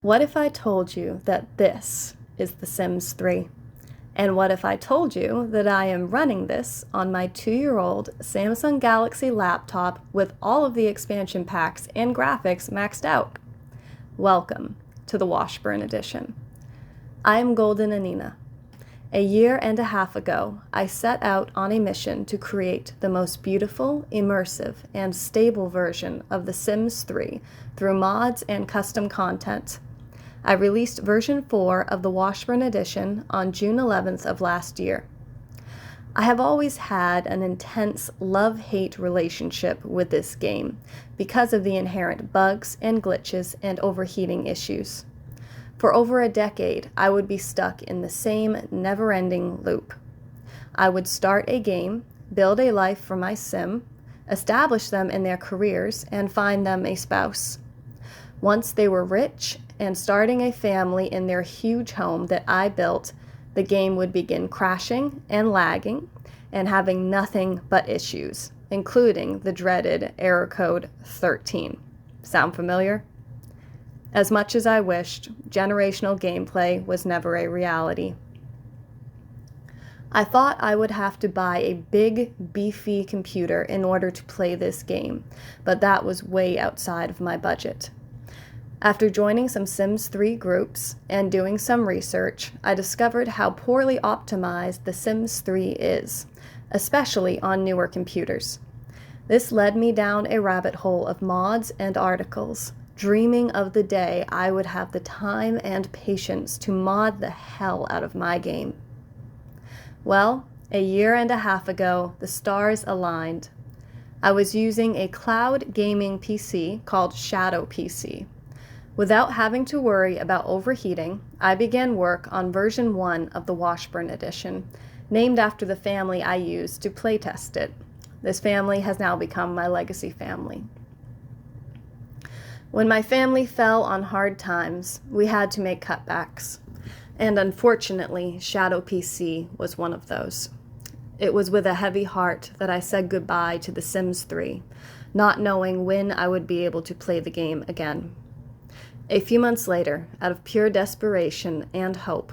What if I told you that this is The Sims 3? And what if I told you that I am running this on my 2-year-old Samsung Galaxy laptop with all of the expansion packs and graphics maxed out? Welcome to the Washburn edition. I am Golden Anina. A year and a half ago, I set out on a mission to create the most beautiful, immersive, and stable version of The Sims 3 through mods and custom content. I released version 4 of the Washburn edition on June 11th of last year. I have always had an intense love-hate relationship with this game because of the inherent bugs and glitches and overheating issues. For over a decade, I would be stuck in the same never-ending loop. I would start a game, build a life for my sim, establish them in their careers, and find them a spouse. Once they were rich and starting a family in their huge home that I built, the game would begin crashing and lagging and having nothing but issues, including the dreaded error code 13. Sound familiar? As much as I wished, generational gameplay was never a reality. I thought I would have to buy a big, beefy computer in order to play this game, but that was way outside of my budget. After joining some Sims 3 groups and doing some research, I discovered how poorly optimized The Sims 3 is, especially on newer computers. This led me down a rabbit hole of mods and articles, dreaming of the day I would have the time and patience to mod the hell out of my game. Well, a year and a half ago, the stars aligned. I was using a cloud gaming PC called Shadow PC. Without having to worry about overheating, I began work on version 1 of the Washburn edition, named after the family I used to playtest it. This family has now become my legacy family. When my family fell on hard times, we had to make cutbacks. And unfortunately, Shadow PC was one of those. It was with a heavy heart that I said goodbye to The Sims 3, not knowing when I would be able to play the game again. A few months later, out of pure desperation and hope,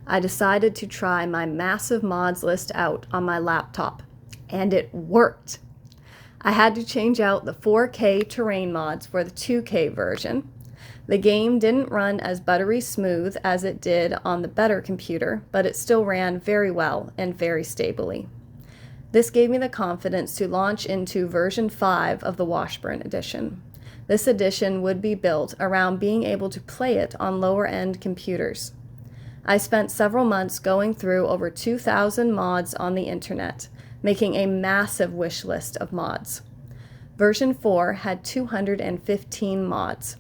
I decided to try my massive mods list out on my laptop, and it worked. I had to change out the 4K terrain mods for the 2K version. The game didn't run as buttery smooth as it did on the better computer, but it still ran very well and very stably. This gave me the confidence to launch into version 5 of the Washburn edition. This edition would be built around being able to play it on lower-end computers. I spent several months going through over 2,000 mods on the internet, making a massive wish list of mods. Version 4 had 215 mods.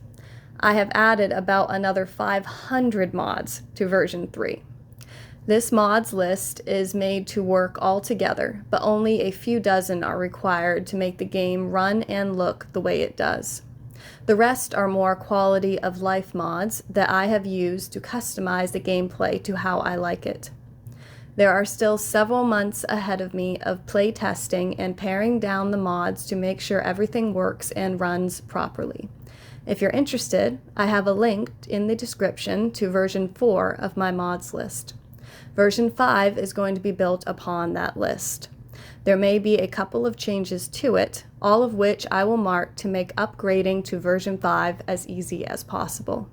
I have added about another 500 mods to version 3. This mods list is made to work all together, but only a few dozen are required to make the game run and look the way it does. The rest are more quality of life mods that I have used to customize the gameplay to how I like it. There are still several months ahead of me of play testing and paring down the mods to make sure everything works and runs properly. If you're interested, I have a link in the description to version 4 of my mods list. Version 5 is going to be built upon that list. There may be a couple of changes to it, all of which I will mark to make upgrading to version 5 as easy as possible.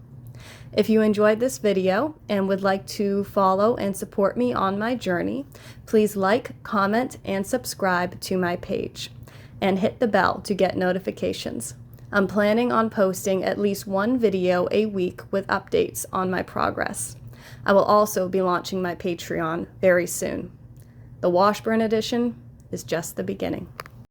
If you enjoyed this video and would like to follow and support me on my journey, please like, comment, and subscribe to my page, and hit the bell to get notifications. I'm planning on posting at least one video a week with updates on my progress. I will also be launching my Patreon very soon. The Washburn edition is just the beginning.